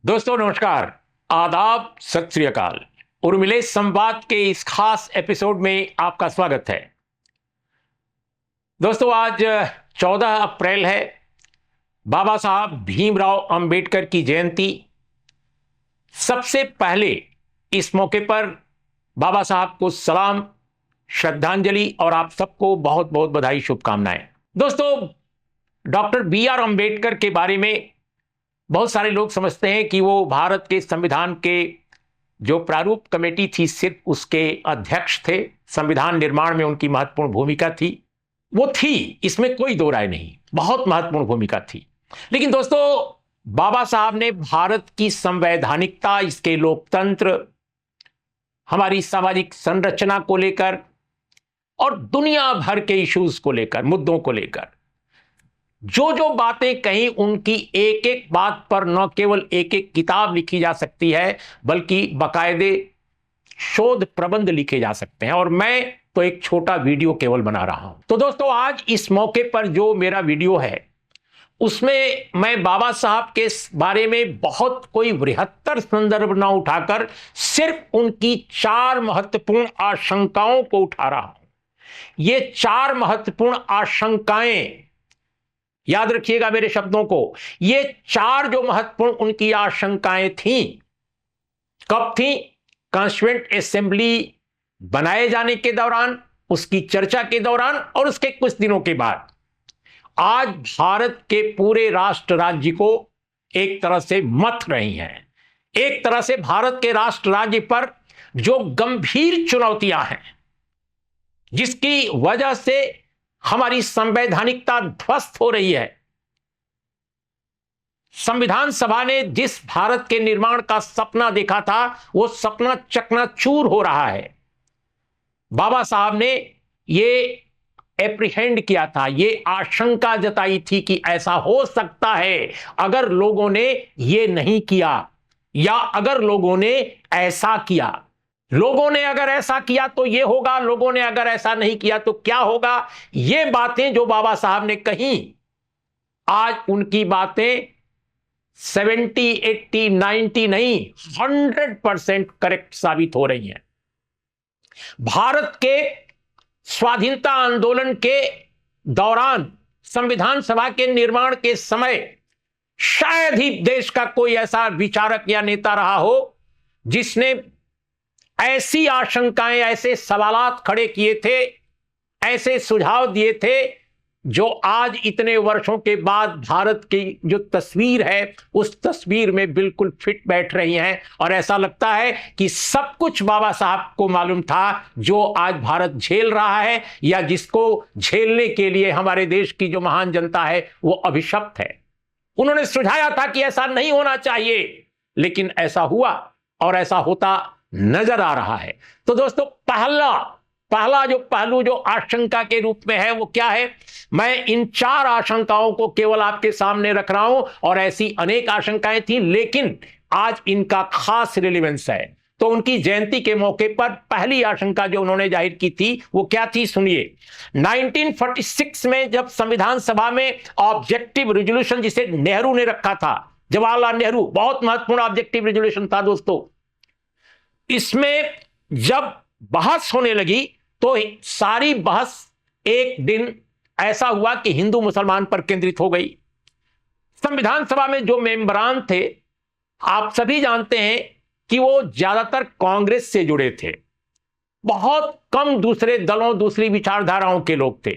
दोस्तों नमस्कार, आदाब, सत श्री अकाल। उर्मिलेश संवाद के इस खास एपिसोड में आपका स्वागत है। दोस्तों आज 14 अप्रैल है, बाबा साहब भीमराव अंबेडकर की जयंती। सबसे पहले इस मौके पर बाबा साहब को सलाम, श्रद्धांजलि और आप सबको बहुत बहुत बधाई, शुभकामनाएं। दोस्तों डॉक्टर बी.आर. अंबेडकर के बारे में बहुत सारे लोग समझते हैं कि वो भारत के संविधान के जो प्रारूप कमेटी थी सिर्फ उसके अध्यक्ष थे। संविधान निर्माण में उनकी महत्वपूर्ण भूमिका थी, वो थी, इसमें कोई दो राय नहीं, बहुत महत्वपूर्ण भूमिका थी। लेकिन दोस्तों बाबा साहब ने भारत की संवैधानिकता, इसके लोकतंत्र, हमारी सामाजिक संरचना को लेकर और दुनिया भर के इश्यूज को लेकर, मुद्दों को लेकर जो जो बातें कहीं, उनकी एक एक बात पर न केवल एक एक किताब लिखी जा सकती है बल्कि बाकायदे शोध प्रबंध लिखे जा सकते हैं। और मैं तो एक छोटा वीडियो केवल बना रहा हूं। तो दोस्तों आज इस मौके पर जो मेरा वीडियो है उसमें मैं बाबा साहब के बारे में बहुत कोई बृहत्तर संदर्भ न उठाकर सिर्फ उनकी 4 महत्वपूर्ण आशंकाओं को उठा रहा हूं। ये 4 महत्वपूर्ण आशंकाएं, याद रखिएगा मेरे शब्दों को, ये 4 जो महत्वपूर्ण उनकी आशंकाएं थीं, कब थीं? कॉन्स्टिट्यूएंट असेंबली बनाए जाने के दौरान, उसकी चर्चा के दौरान और उसके कुछ दिनों के बाद। आज भारत के पूरे राष्ट्र राज्य को एक तरह से मथ रही हैं। एक तरह से भारत के राष्ट्र राज्य पर जो गंभीर चुनौतियां हैं, जिसकी वजह से हमारी संवैधानिकता ध्वस्त हो रही है। संविधान सभा ने जिस भारत के निर्माण का सपना देखा था वो सपना चकनाचूर हो रहा है। बाबा साहब ने ये एप्रीहेंड किया था, ये आशंका जताई थी कि ऐसा हो सकता है अगर लोगों ने ये नहीं किया, या अगर लोगों ने ऐसा किया। लोगों ने अगर ऐसा किया तो ये होगा, लोगों ने अगर ऐसा नहीं किया तो क्या होगा। ये बातें जो बाबा साहब ने कही, आज उनकी बातें 70, 80, 90 नहीं, 100% करेक्ट साबित हो रही हैं। भारत के स्वाधीनता आंदोलन के दौरान, संविधान सभा के निर्माण के समय शायद ही देश का कोई ऐसा विचारक या नेता रहा हो जिसने ऐसी आशंकाएं, ऐसे सवालात खड़े किए थे, ऐसे सुझाव दिए थे जो आज इतने वर्षों के बाद भारत की जो तस्वीर है उस तस्वीर में बिल्कुल फिट बैठ रही हैं। और ऐसा लगता है कि सब कुछ बाबा साहब को मालूम था जो आज भारत झेल रहा है, या जिसको झेलने के लिए हमारे देश की जो महान जनता है वो अभिशप्त है। उन्होंने सुझाया था कि ऐसा नहीं होना चाहिए, लेकिन ऐसा हुआ और ऐसा होता नजर आ रहा है। तो दोस्तों पहला जो पहलू जो आशंका के रूप में है वो क्या है? मैं इन 4 आशंकाओं को केवल आपके सामने रख रहा हूं, और ऐसी अनेक आशंकाएं थी लेकिन आज इनका खास रिलेवेंस है। तो उनकी जयंती के मौके पर पहली आशंका जो उन्होंने जाहिर की थी वो क्या थी, सुनिए। 1946 में जब संविधान सभा में ऑब्जेक्टिव रेजोल्यूशन, जिसे नेहरू ने रखा था, जवाहरलाल नेहरू, बहुत महत्वपूर्ण ऑब्जेक्टिव रेजोल्यूशन था दोस्तों, इसमें जब बहस होने लगी तो सारी बहस एक दिन ऐसा हुआ कि हिंदू मुसलमान पर केंद्रित हो गई। संविधान सभा में जो मेंबरान थे, आप सभी जानते हैं कि वो ज्यादातर कांग्रेस से जुड़े थे, बहुत कम दूसरे दलों, दूसरी विचारधाराओं के लोग थे।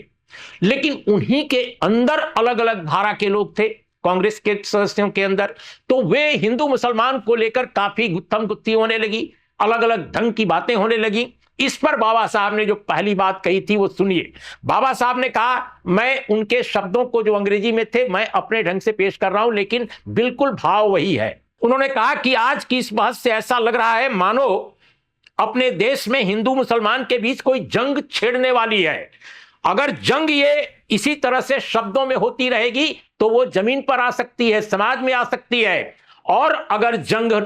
लेकिन उन्हीं के अंदर अलग अलग धारा के लोग थे, कांग्रेस के सदस्यों के अंदर। तो वे हिंदू मुसलमान को लेकर काफी गुत्थम गुत्थी होने लगी, अलग अलग ढंग की बातें होने लगी। इस पर बाबा साहब ने जो पहली बात कही थी वो सुनिए। बाबा साहब ने कहा, मैं उनके शब्दों को जो अंग्रेजी में थे मैं अपने ढंग से पेश कर रहा हूं, लेकिन बिल्कुल भाव वही है। उन्होंने कहा कि आज की इस बहस से ऐसा लग रहा है मानो अपने देश में हिंदू मुसलमान के बीच कोई जंग छिड़ने वाली है। अगर जंग ये इसी तरह से शब्दों में होती रहेगी तो वो जमीन पर आ सकती है, समाज में आ सकती है। और अगर जंग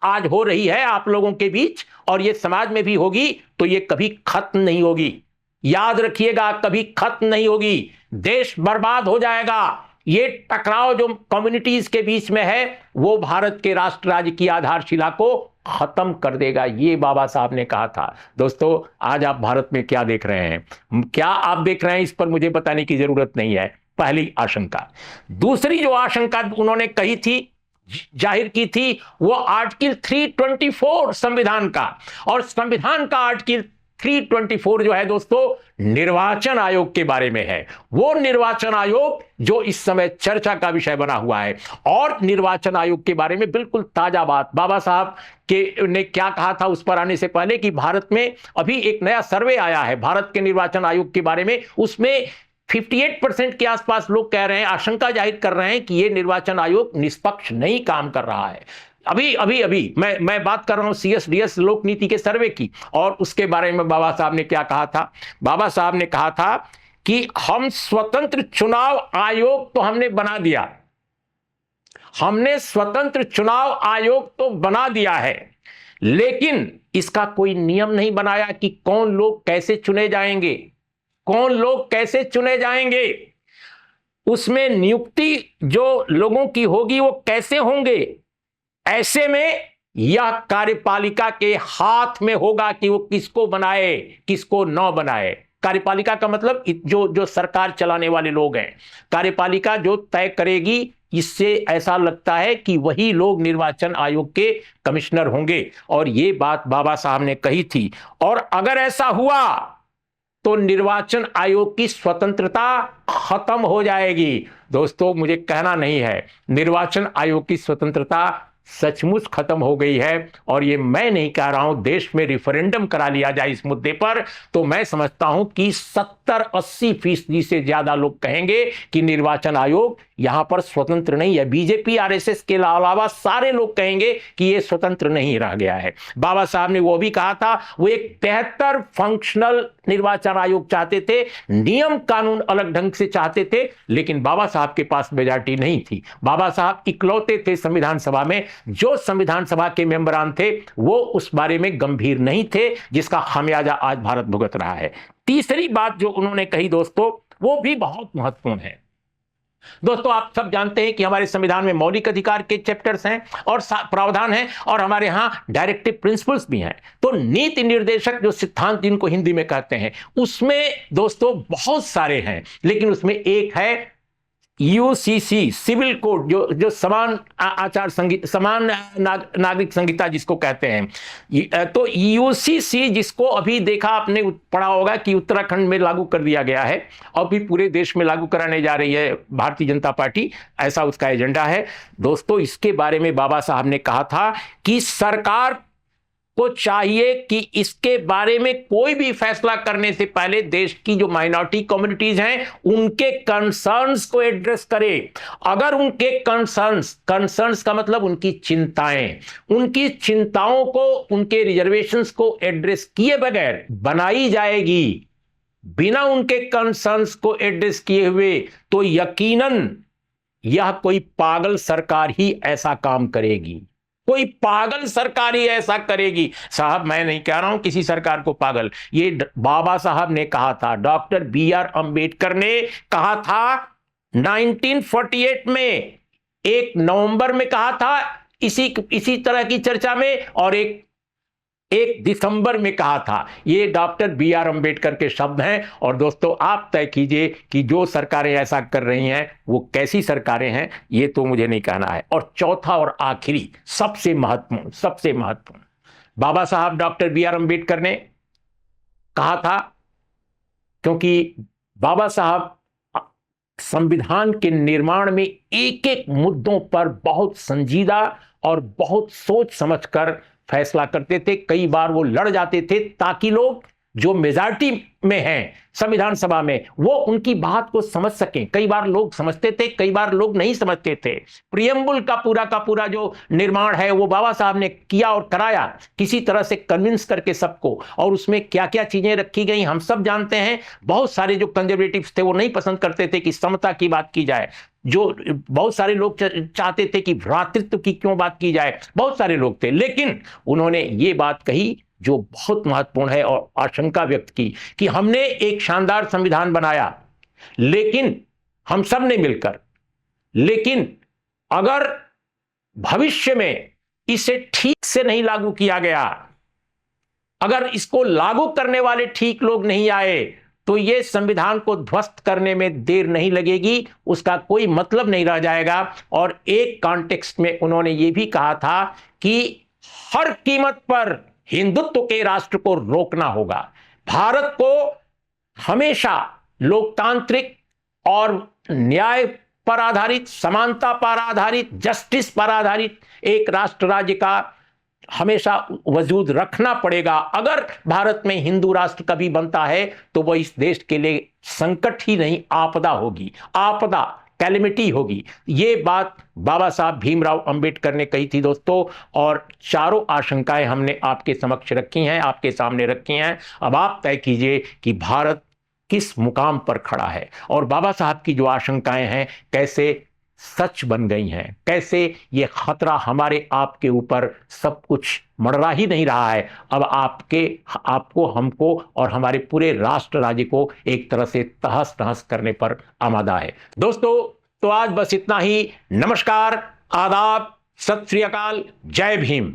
आज हो रही है आप लोगों के बीच और ये समाज में भी होगी तो ये कभी खत्म नहीं होगी। याद रखिएगा, कभी खत्म नहीं होगी। देश बर्बाद हो जाएगा, ये टकराव जो कम्युनिटीज के बीच में है वो भारत के राष्ट्र राज्य की आधारशिला को खत्म कर देगा, ये बाबा साहब ने कहा था। दोस्तों, आज आप भारत में क्या देख रहे हैं, क्या आप देख रहे हैं, इस पर मुझे बताने की जरूरत नहीं है। पहली आशंका। दूसरी जो आशंका उन्होंने कही थी, जाहिर की थी, वो आर्टिकल 324 संविधान का, और संविधान का आर्टिकल 324 जो है दोस्तों निर्वाचन आयोग के बारे में है। वो निर्वाचन आयोग जो इस समय चर्चा का विषय बना हुआ है। और निर्वाचन आयोग के बारे में बिल्कुल ताजा बात बाबा साहब के ने क्या कहा था उस पर आने से पहले कि भारत में अभी एक नया सर्वे आया है भारत के निर्वाचन आयोग के बारे में। उसमें 58% के आसपास लोग कह रहे हैं, आशंका जाहिर कर रहे हैं कि यह निर्वाचन आयोग निष्पक्ष नहीं काम कर रहा है। अभी मैं बात कर रहा हूं CSDS लोक नीति के सर्वे की। और उसके बारे में बाबा साहब ने क्या कहा था? बाबा साहब ने कहा था कि हम स्वतंत्र चुनाव आयोग तो हमने बना दिया, हमने स्वतंत्र चुनाव आयोग तो बना दिया है, लेकिन इसका कोई नियम नहीं बनाया कि कौन लोग कैसे चुने जाएंगे, कौन लोग कैसे चुने जाएंगे, उसमें नियुक्ति जो लोगों की होगी वो कैसे होंगे। ऐसे में यह कार्यपालिका के हाथ में होगा कि वो किसको बनाए किसको न बनाए। कार्यपालिका का मतलब जो सरकार चलाने वाले लोग हैं, कार्यपालिका जो तय करेगी। इससे ऐसा लगता है कि वही लोग निर्वाचन आयोग के कमिश्नर होंगे, और ये बात बाबा साहब ने कही थी। और अगर ऐसा हुआ तो निर्वाचन आयोग की स्वतंत्रता खत्म हो जाएगी। दोस्तों, मुझे कहना नहीं है, निर्वाचन आयोग की स्वतंत्रता सचमुच खत्म हो गई है। और ये मैं नहीं कह रहा हूं, देश में रिफरेंडम करा लिया जाए इस मुद्दे पर तो मैं समझता हूं कि 70-80% से ज्यादा लोग कहेंगे कि निर्वाचन आयोग यहां पर स्वतंत्र नहीं है। बीजेपी RSS के अलावा सारे लोग कहेंगे कि यह स्वतंत्र नहीं रह गया है। बाबा साहब ने वो भी कहा था, वो एक बेहतर फंक्शनल निर्वाचन आयोग चाहते थे, नियम कानून अलग ढंग से चाहते थे, लेकिन बाबा साहब के पास मेजॉरिटी नहीं थी। बाबा साहब इकलौते थे संविधान सभा में, जो संविधान सभा के मेंबरान थे वो उस बारे में गंभीर नहीं थे, जिसका खामियाजा आज भारत भुगत रहा है। तीसरी बात जो उन्होंने कही दोस्तों, वो भी बहुत महत्वपूर्ण है। दोस्तों, आप सब जानते हैं कि हमारे संविधान में मौलिक अधिकार के चैप्टर्स हैं और प्रावधान हैं, और हमारे यहां डायरेक्टिव प्रिंसिपल्स भी हैं। तो नीति निर्देशक जो सिद्धांत जिनको हिंदी में कहते हैं, उसमें दोस्तों बहुत सारे हैं, लेकिन उसमें एक है UCC सिविल कोड, जो समान आचार संहिता, समान नागरिक संहिता जिसको कहते हैं। तो UCC जिसको अभी देखा आपने पढ़ा होगा कि उत्तराखंड में लागू कर दिया गया है, और भी पूरे देश में लागू कराने जा रही है भारतीय जनता पार्टी, ऐसा उसका एजेंडा है। दोस्तों, इसके बारे में बाबा साहब ने कहा था कि सरकार को चाहिए कि इसके बारे में कोई भी फैसला करने से पहले देश की जो माइनॉरिटी कम्युनिटीज हैं उनके कंसर्न्स को एड्रेस करे। अगर उनके कंसर्न्स का मतलब उनकी चिंताएं, उनकी चिंताओं को, उनके रिजर्वेशंस को एड्रेस किए बगैर बनाई जाएगी, बिना उनके कंसर्न्स को एड्रेस किए हुए, तो यकीनन यह कोई पागल सरकार ही ऐसा काम करेगी, कोई पागल सरकार ही ऐसा करेगी। साहब, मैं नहीं कह रहा हूं किसी सरकार को पागल, ये बाबा साहब ने कहा था, डॉक्टर BR अंबेडकर ने कहा था 1948 में, 1 नवंबर में कहा था इसी तरह की चर्चा में, और 1 दिसंबर में कहा था। ये डॉक्टर BR अंबेडकर के शब्द हैं। और दोस्तों, आप तय कीजिए कि जो सरकारें ऐसा कर रही हैं वो कैसी सरकारें हैं, ये तो मुझे नहीं कहना है। और चौथा और आखिरी सबसे महत्वपूर्ण बाबा साहब डॉक्टर BR अंबेडकर ने कहा था, क्योंकि बाबा साहब संविधान के निर्माण में एक मुद्दों पर बहुत संजीदा और बहुत सोच समझकर फैसला करते थे। कई बार वो लड़ जाते थे ताकि लोग जो मेजॉरिटी में हैं संविधान सभा में वो उनकी बात को समझ सकें। कई बार लोग समझते थे, कई बार लोग नहीं समझते थे। प्रियम्बुल का पूरा जो निर्माण है वो बाबा साहब ने किया और कराया, किसी तरह से कन्विंस करके सबको। और उसमें क्या क्या चीजें रखी गई हम सब जानते हैं। बहुत सारे जो कंजर्वेटिव्स थे वो नहीं पसंद करते थे कि समता की बात की जाए, जो बहुत सारे लोग चाहते थे कि भ्रातृत्व की क्यों बात की जाए, बहुत सारे लोग थे। लेकिन उन्होंने ये बात कही जो बहुत महत्वपूर्ण है, और आशंका व्यक्त की कि हमने एक शानदार संविधान बनाया, लेकिन हम सब ने मिलकर लेकिन अगर भविष्य में इसे ठीक से नहीं लागू किया गया, अगर इसको लागू करने वाले ठीक लोग नहीं आए, तो यह संविधान को ध्वस्त करने में देर नहीं लगेगी, उसका कोई मतलब नहीं रह जाएगा। और एक कॉन्टेक्स्ट में उन्होंने यह भी कहा था कि हर कीमत पर हिंदुत्व के राष्ट्र को रोकना होगा। भारत को हमेशा लोकतांत्रिक और न्याय पर आधारित, समानता पर आधारित, जस्टिस पर आधारित एक राष्ट्र राज्य का हमेशा वजूद रखना पड़ेगा। अगर भारत में हिंदू राष्ट्र कभी बनता है तो वह इस देश के लिए संकट ही नहीं, आपदा होगी, आपदा, कैलेमिटी होगी। ये बात बाबा साहब भीमराव अंबेडकर ने कही थी दोस्तों, और चारों आशंकाएं हमने आपके समक्ष रखी हैं, आपके सामने रखी हैं। अब आप तय कीजिए कि भारत किस मुकाम पर खड़ा है और बाबा साहब की जो आशंकाएं हैं कैसे सच बन गई हैं, कैसे ये खतरा हमारे आपके ऊपर सब कुछ मंडरा ही नहीं रहा है, अब आपको, हमको और हमारे पूरे राष्ट्र राज्य को एक तरह से तहस नहस करने पर आमादा है। दोस्तों, तो आज बस इतना ही। नमस्कार, आदाब, सत श्री अकाल, जय भीम।